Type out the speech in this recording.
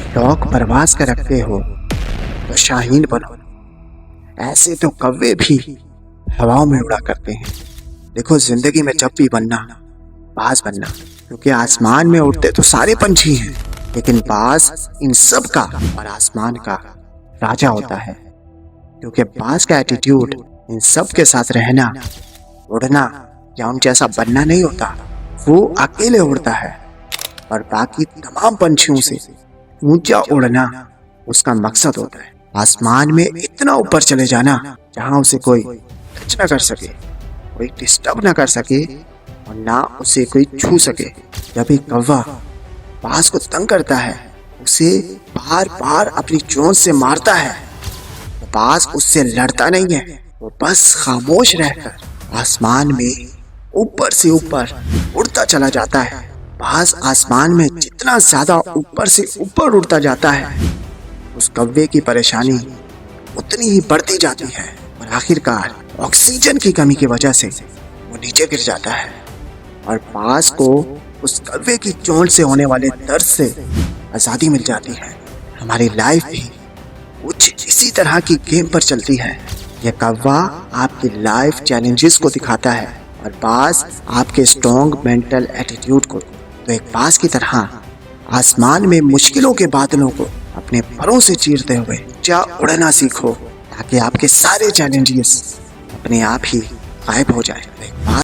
शौक परवाज का रखते हो तो शाहीन बनो। ऐसे तो कौवे भी हवाओं में उड़ा करते हैं। देखो, जिंदगी में जब भी बनना, बाज बनना, क्योंकि आसमान में उड़ते तो सारे पंछी हैं, लेकिन बाज इन सब का और आसमान का राजा होता है। क्योंकि बाज का एटीट्यूड इन सब के साथ रहना, उड़ना या उन जैसा बनना नहीं होता। वो अकेले उड़ता है और बाकी तमाम पंछियों से ऊंचा उड़ना उसका मकसद होता है। आसमान में इतना ऊपर चले जाना जहां उसे कोई टच ना कर सके, कोई डिस्टर्ब ना कर सके और ना उसे कोई छू सके। जब भी कौवा बाज को तंग करता है, उसे बार बार अपनी चोंच से मारता है, तो बाज उससे लड़ता नहीं है। वो बस खामोश रहकर आसमान में ऊपर से ऊपर उड़ता चला जाता है। बाज आसमान में जितना ज्यादा ऊपर से ऊपर उड़ता जाता है, उस कौवे की परेशानी उतनी ही बढ़ती जाती है और आखिरकार ऑक्सीजन की कमी की वजह से वो नीचे गिर जाता है। और बाज को उस कौवे की चोंच से होने वाले दर्द से आज़ादी मिल जाती है। हमारी लाइफ भी कुछ इसी तरह की गेम पर चलती है। यह कौवा आपकी लाइफ चैलेंजेस को दिखाता है और बाज आपके स्ट्रॉन्ग मेंटल एटीट्यूड को। तो एक बाज की तरह आसमान में मुश्किलों के बादलों को अपने परों से चीरते हुए ऊंचा उड़ना सीखो, ताकि आपके सारे चैलेंजेस अपने आप ही गायब हो जाए।